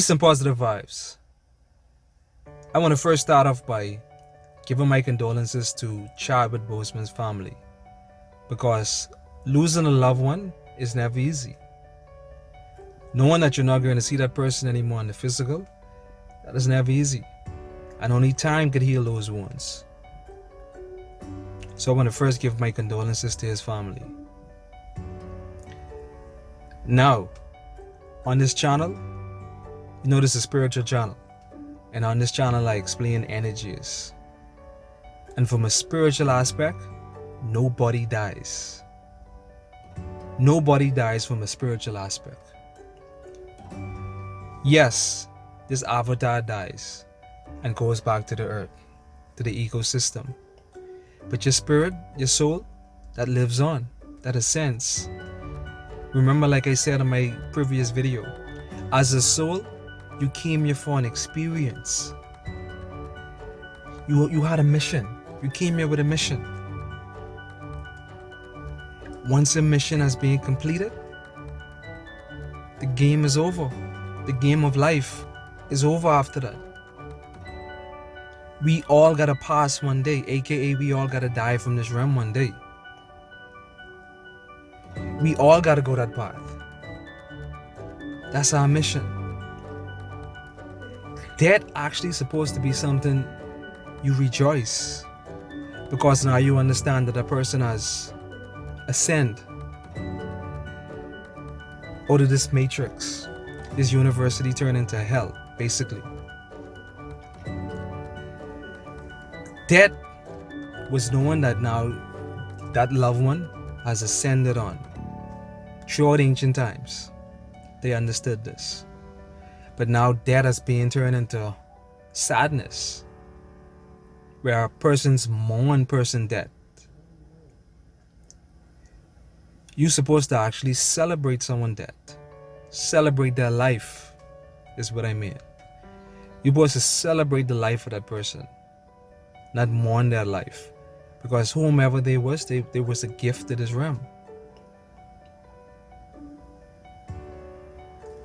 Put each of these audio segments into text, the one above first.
Peace and positive vibes. I want to first start off by giving my condolences to Chadwick Boseman's family, because losing a loved one is never easy. Knowing that you're not going to see that person anymore in the physical, that is never easy. And only time could heal those wounds. So I want to first give my condolences to his family. Now, on this channel, you know this is a spiritual channel. And on this channel I explain energies. And from a spiritual aspect, nobody dies. Nobody dies from a spiritual aspect. Yes, this avatar dies and goes back to the earth, to the ecosystem. But your spirit, your soul, that lives on, that ascends. Remember, like I said in my previous video, as a soul, you came here for an experience. You had a mission. You came here with a mission. Once a mission has been completed, the game is over. The game of life is over after that. We all gotta pass one day, aka we all gotta die from this realm one day. We all gotta go that path. That's our mission. Death actually supposed to be something you rejoice, because now you understand that a person has ascended out of this matrix, this university turned into hell, basically. Death was knowing that now that loved one has ascended on. Throughout ancient times, they understood this. But now death has been turned into sadness, where a person's mourn person death. You're supposed to actually celebrate someone death. Celebrate their life, is what I mean. You're supposed to celebrate the life of that person, not mourn their life. Because whomever they was a gift to this realm.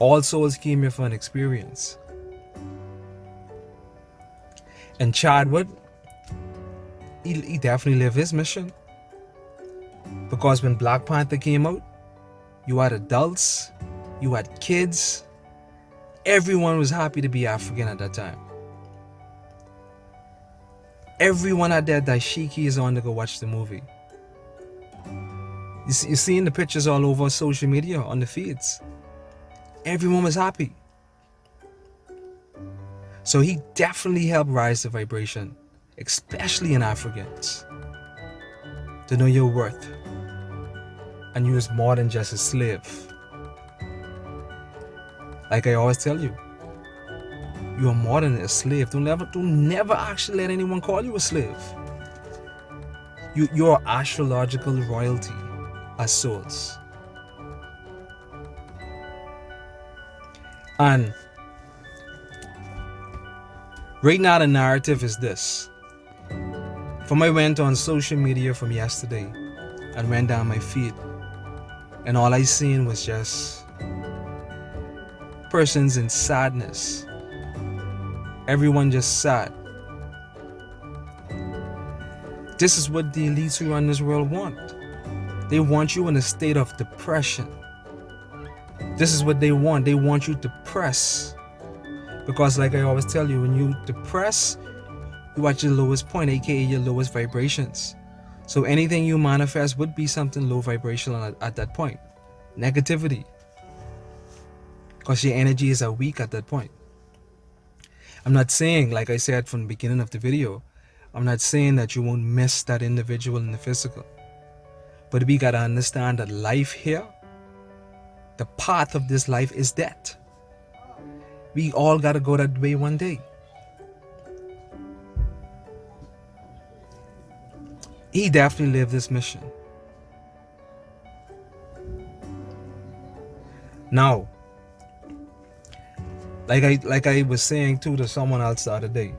All souls came here for an experience. And Chadwick, he definitely lived his mission. Because when Black Panther came out, you had adults, you had kids. Everyone was happy to be African at that time. Everyone had their dashikis on to go watch the movie. You're seeing the pictures all over social media, on the feeds. Everyone was happy. So he definitely helped rise the vibration, especially in Africans, to know your worth. And you was more than just a slave. Like I always tell you, you are more than a slave. Don't never actually let anyone call you a slave. You're astrological royalty as souls. And right now the narrative is this. From I went on social media from yesterday and went down my feed, and all I seen was just persons in sadness. Everyone just sad. This is what the elites who run this world want. They want you in a state of depression. This is what they want. They want you depressed. Because like I always tell you, when you depress, you at your lowest point, aka your lowest vibrations. So anything you manifest would be something low vibrational at that point. Negativity. Because your energy is weak at that point. I'm not saying, like I said from the beginning of the video, I'm not saying that you won't miss that individual in the physical. But we gotta understand that life here, the path of this life is death. We all gotta go that way one day. He definitely lived this mission. Now, like I was saying too to someone else the other day,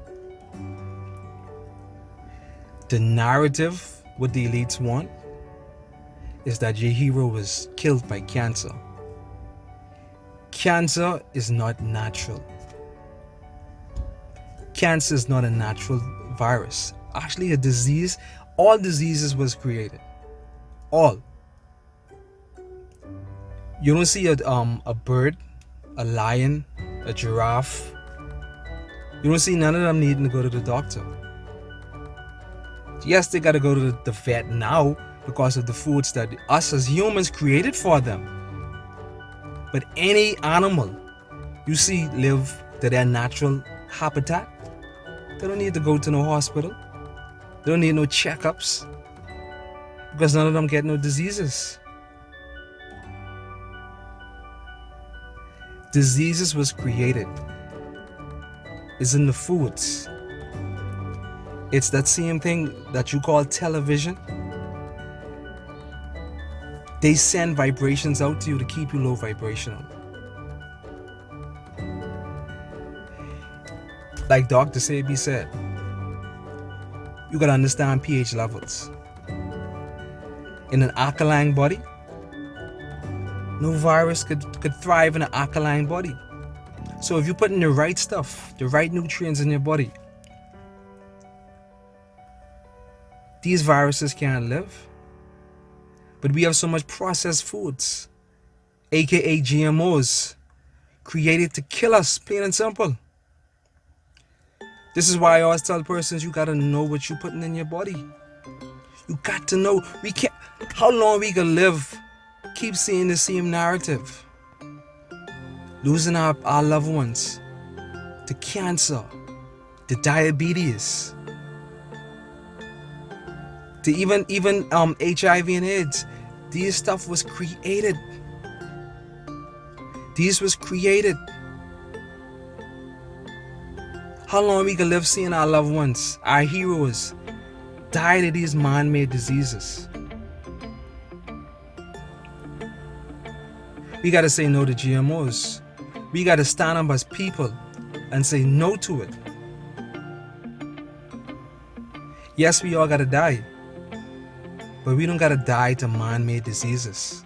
the narrative, what the elites want, is that your hero was killed by cancer. Cancer is not natural. Cancer is not a natural virus. Actually, a disease. All diseases was created. All. You don't see a bird, a lion, a giraffe. You don't see none of them needing to go to the doctor. Yes, they got to go to the vet now because of the foods that us as humans created for them. But any animal you see live to their natural habitat. They don't need to go to no hospital. They don't need no checkups because none of them get no diseases. Diseases was created. It's in the foods. It's that same thing that you call television. They send vibrations out to you to keep you low vibrational. Like Dr. Sebi said, you gotta understand pH levels. In an alkaline body, no virus could thrive in an alkaline body. So if you put in the right stuff, the right nutrients in your body, these viruses can't live. But we have so much processed foods, aka GMOs, created to kill us, plain and simple. This is why I always tell persons, you gotta know what you're putting in your body. You got to know. We can't. How long we can live? Keep seeing the same narrative. Losing our loved ones to cancer, to diabetes, to even HIV and AIDS. These stuff was created. These was created. How long we can live seeing our loved ones, our heroes, die of these man-made diseases? We gotta say no to GMOs. We gotta stand up as people and say no to it. Yes, we all gotta die, but we don't gotta die to man-made diseases.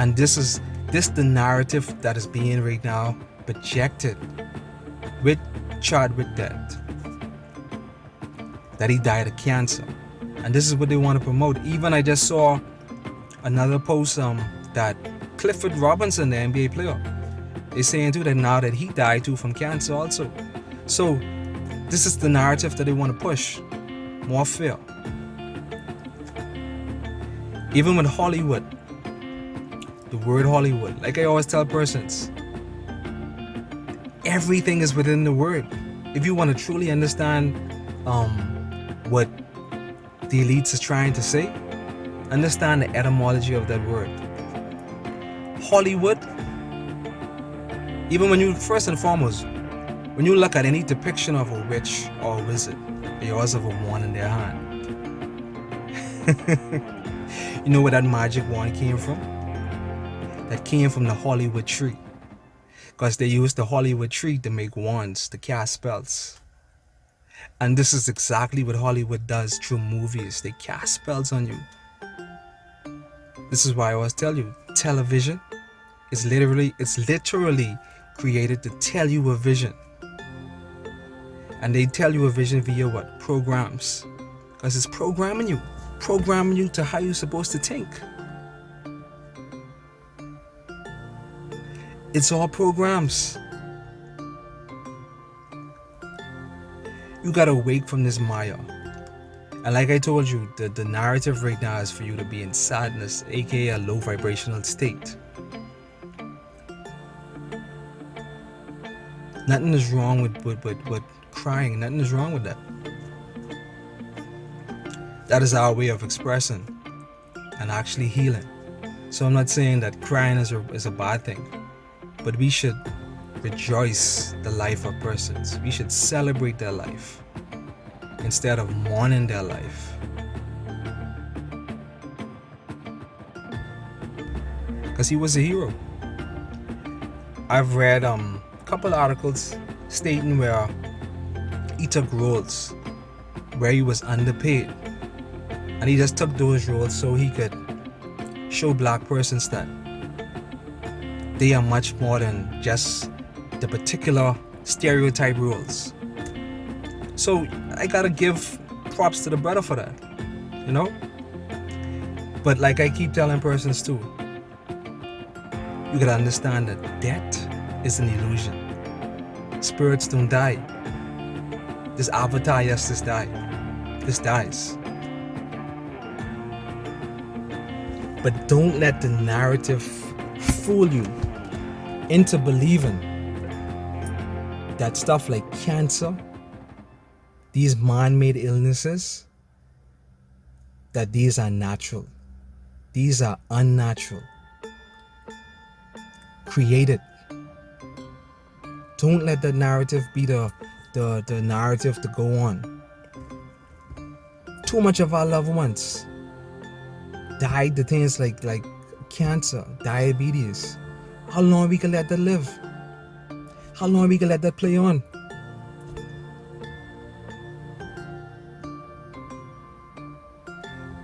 And this the narrative that is being right now projected with Chadwick death, that he died of cancer. And this is what they want to promote. Even I just saw another post that Clifford Robinson, the NBA player, is saying too that now that he died too from cancer also. So this is the narrative that they want to push. More fear. Even with Hollywood, the word Hollywood, like I always tell persons, everything is within the word. If you want to truly understand what the elites is trying to say, understand the etymology of that word. Hollywood, even when you, first and foremost, when you look at any depiction of a witch or a wizard, they always have a wand in their hand. You know where that magic wand came from? That came from the Hollywood tree. Because they used the Hollywood tree to make wands, to cast spells. And this is exactly what Hollywood does through movies. They cast spells on you. This is why I always tell you, television is literally created to tell you a vision. And they tell you a vision via what? Programs. Because it's programming you to how you're supposed to think. It's all programs. You gotta wake from this Maya. And like I told you, the narrative right now is for you to be in sadness, aka a low vibrational state. Nothing is wrong with crying. Nothing is wrong with that. That is our way of expressing and actually healing. So I'm not saying that crying is a bad thing, but we should rejoice the life of persons. We should celebrate their life instead of mourning their life. Because he was a hero. I've read a couple articles stating where he took roles where he was underpaid, and he just took those roles so he could show black persons that They are much more than just the particular stereotype rules. So I gotta give props to the brother for that, you know? But like I keep telling persons too, you gotta understand that death is an illusion. Spirits don't die. This avatar, yes, this dies. But don't let the narrative fool you into believing that stuff like cancer, these man-made illnesses, that these are natural. These are unnatural. Created. Don't let that narrative be the narrative to go on. Too much of our loved ones died to things like cancer, diabetes. How long we can let that live? How long we can let that play on?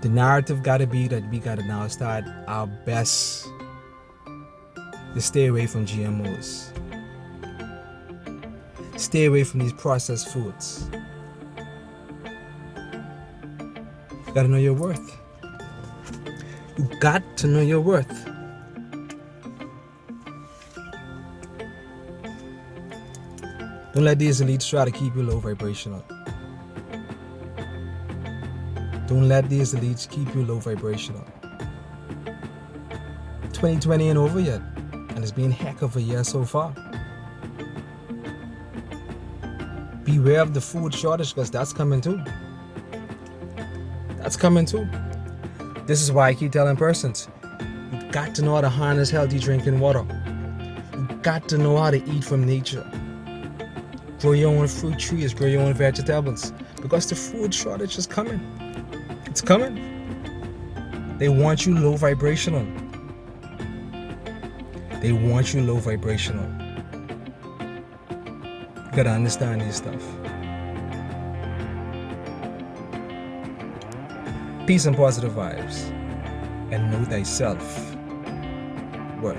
The narrative gotta be that we gotta now start our best to stay away from GMOs. Stay away from these processed foods. You gotta know your worth. You got to know your worth. Don't let these elites try to keep you low vibrational. Don't let these elites keep you low vibrational. 2020 ain't over yet, and it's been a heck of a year so far. Beware of the food shortage, because that's coming too. That's coming too. This is why I keep telling persons, you got to know how to harness healthy drinking water. You got to know how to eat from nature. Grow your own fruit trees, grow your own vegetables, because the food shortage is coming. It's coming. They want you low vibrational. They want you low vibrational. You gotta understand this stuff. Peace and positive vibes. And know thyself worth.